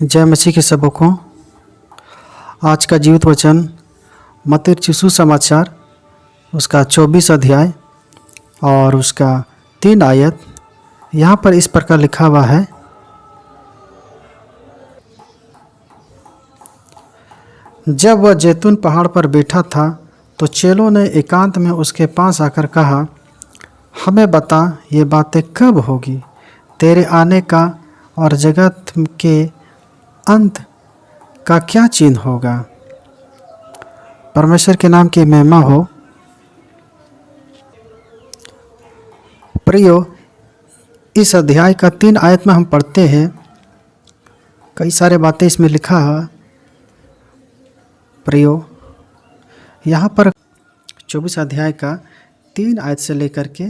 जय मसीह के सबकों। आज का जीवित वचन मत्ती रचित सुसमाचार उसका 24 अध्याय और उसका 3 आयत यहाँ पर इस प्रकार लिखा हुआ है। जब वह जैतून पहाड़ पर बैठा था तो चेलों ने एकांत में उसके पास आकर कहा, हमें बता ये बातें कब होगी, तेरे आने का और जगत के अंत का क्या चिन्ह होगा। परमेश्वर के नाम की महिमा हो। प्रियो, इस अध्याय का 3 आयत में हम पढ़ते हैं, कई सारे बातें इसमें लिखा है। प्रियो, यहाँ पर 24 अध्याय का 3 आयत से लेकर के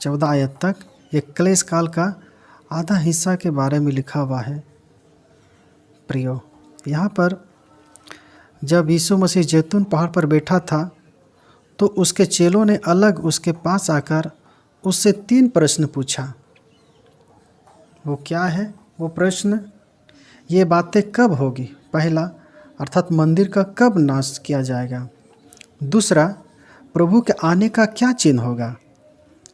14 आयत तक एक क्लेश काल का आधा हिस्सा के बारे में लिखा हुआ है। प्रियो, यहाँ पर जब यीशु मसीह जैतून पहाड़ पर बैठा था तो उसके चेलों ने अलग उसके पास आकर उससे 3 प्रश्न पूछा। वो क्या है वो प्रश्न? ये बातें कब होगी? पहला, अर्थात मंदिर का कब नाश किया जाएगा। दूसरा, प्रभु के आने का क्या चिन्ह होगा,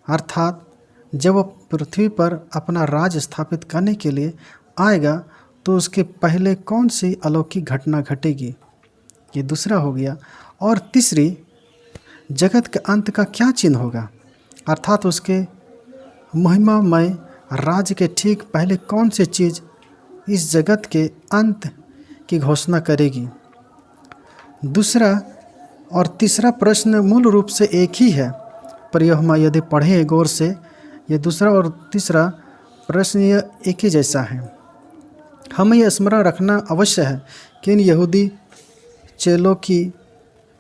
अर्थात जब वो पृथ्वी पर अपना राज स्थापित करने के लिए आएगा तो उसके पहले कौन सी अलौकिक घटना घटेगी, ये दूसरा हो गया। और तीसरी, जगत के अंत का क्या चिन्ह होगा, अर्थात उसके महिमामय राज्य के ठीक पहले कौन सी चीज़ इस जगत के अंत की घोषणा करेगी। दूसरा और तीसरा प्रश्न मूल रूप से एक ही है, पर यह हम यदि पढ़ें गौर से, ये दूसरा और तीसरा प्रश्न यह एक ही जैसा है। हमें यह स्मरण रखना अवश्य है कि इन यहूदी चेलों की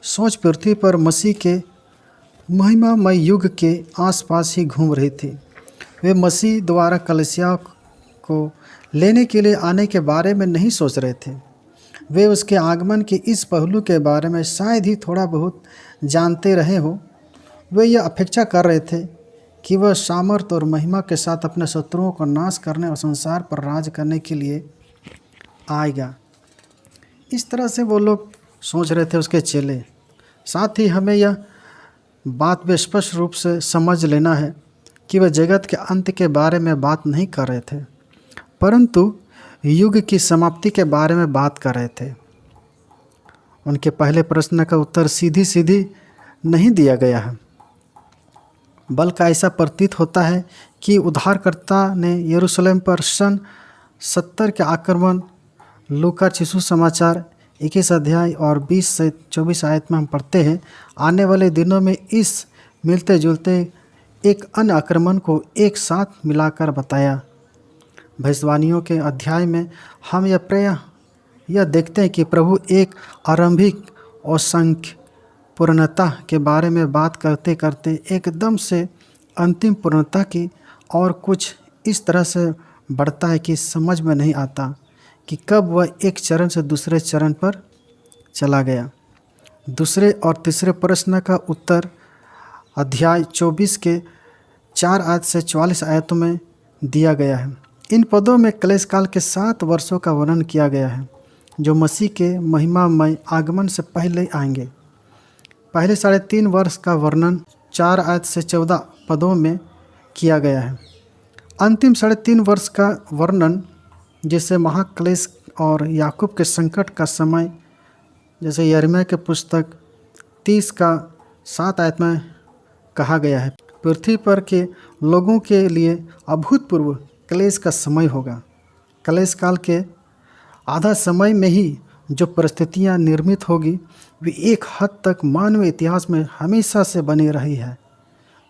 सोच पृथ्वी पर मसीह के महिमामय युग के आसपास ही घूम रही थी। वे मसीह द्वारा कलीसिया को लेने के लिए आने के बारे में नहीं सोच रहे थे। वे उसके आगमन के इस पहलू के बारे में शायद ही थोड़ा बहुत जानते रहे हो। वे यह अपेक्षा कर रहे थे कि वह सामर्थ और महिमा के साथ अपने शत्रुओं को नाश करने और संसार पर राज करने के लिए आएगा। इस तरह से वो लोग सोच रहे थे, उसके चेले। साथ ही हमें यह बात भी स्पष्ट रूप से समझ लेना है कि वह जगत के अंत के बारे में बात नहीं कर रहे थे, परंतु युग की समाप्ति के बारे में बात कर रहे थे। उनके पहले प्रश्न का उत्तर सीधी सीधी नहीं दिया गया है, बल्कि ऐसा प्रतीत होता है कि उद्धारकर्ता ने यरूशलेम पर सन 70 के आक्रमण, लूका रचित सुसमाचार 21 अध्याय और 20 से 24 आयत में हम पढ़ते हैं, आने वाले दिनों में इस मिलते जुलते एक अन्य आक्रमण को एक साथ मिलाकर बताया। भविष्यवाणियों के अध्याय में हम यह देखते हैं कि प्रभु एक आरंभिक और संख्य पूर्णता के बारे में बात करते करते एकदम से अंतिम पूर्णता की और कुछ इस तरह से बढ़ता है कि समझ में नहीं आता कि कब वह एक चरण से दूसरे चरण पर चला गया। दूसरे और तीसरे प्रश्न का उत्तर अध्याय 24 के 4 आयत से 44 आयतों में दिया गया है। इन पदों में क्लेश काल के 7 वर्षों का वर्णन किया गया है जो मसीह के महिमामय आगमन से पहले आएंगे। पहले 3.5 वर्ष का वर्णन 4 आयत से 14 पदों में किया गया है। अंतिम 3.5 वर्ष का वर्णन, जिसे महाक्लेश और याकूब के संकट का समय, जैसे यिर्मयाह के पुस्तक 30 का 7 आयत में कहा गया है, पृथ्वी पर के लोगों के लिए अभूतपूर्व क्लेश का समय होगा। क्लेश काल के आधा समय में ही जो परिस्थितियां निर्मित होगी वे एक हद तक मानव इतिहास में हमेशा से बनी रही है,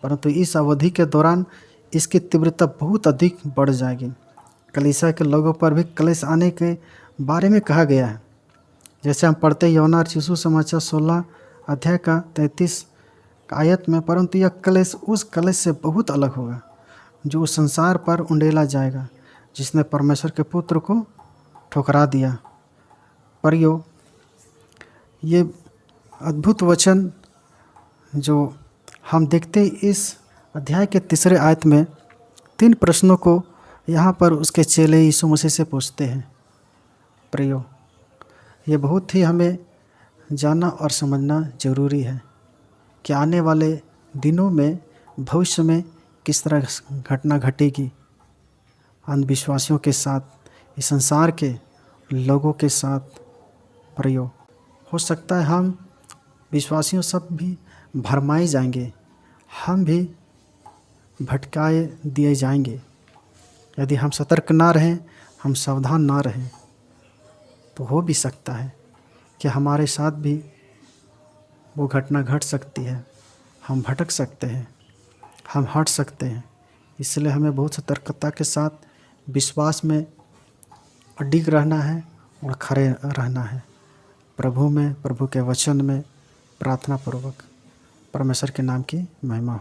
परंतु इस अवधि के दौरान इसकी तीव्रता बहुत अधिक बढ़ जाएगी। कलीसिया के लोगों पर भी क्लेश आने के बारे में कहा गया है, जैसे हम पढ़ते हैं यूहन्ना रचित सुसमाचार 16 अध्याय का 33 आयत में, परंतु यह क्लेश उस क्लेश से बहुत अलग होगा जो उस संसार पर उंडेला जाएगा जिसने परमेश्वर के पुत्र को ठुकरा दिया। परियो, ये अद्भुत वचन जो हम देखते हैं इस अध्याय के 3 आयत में 3 प्रश्नों को यहाँ पर उसके चेले यीशु मसीह से पूछते हैं। प्रियो, ये बहुत ही हमें जानना और समझना ज़रूरी है कि आने वाले दिनों में, भविष्य में किस तरह घटना घटेगी अंधविश्वासियों के साथ, इस संसार के लोगों के साथ। प्रियो, हो सकता है हम विश्वासियों सब भी भरमाए जाएंगे, हम भी भटकाए दिए जाएंगे। यदि हम सतर्क ना रहें, हम सावधान ना रहें, तो हो भी सकता है कि हमारे साथ भी वो घटना घट सकती है। हम भटक सकते हैं, हम हट सकते हैं। इसलिए हमें बहुत सतर्कता के साथ विश्वास में अडिग रहना है और खड़े रहना है प्रभु में, प्रभु के वचन में, प्रार्थना पूर्वक। परमेश्वर के नाम की महिमा हो।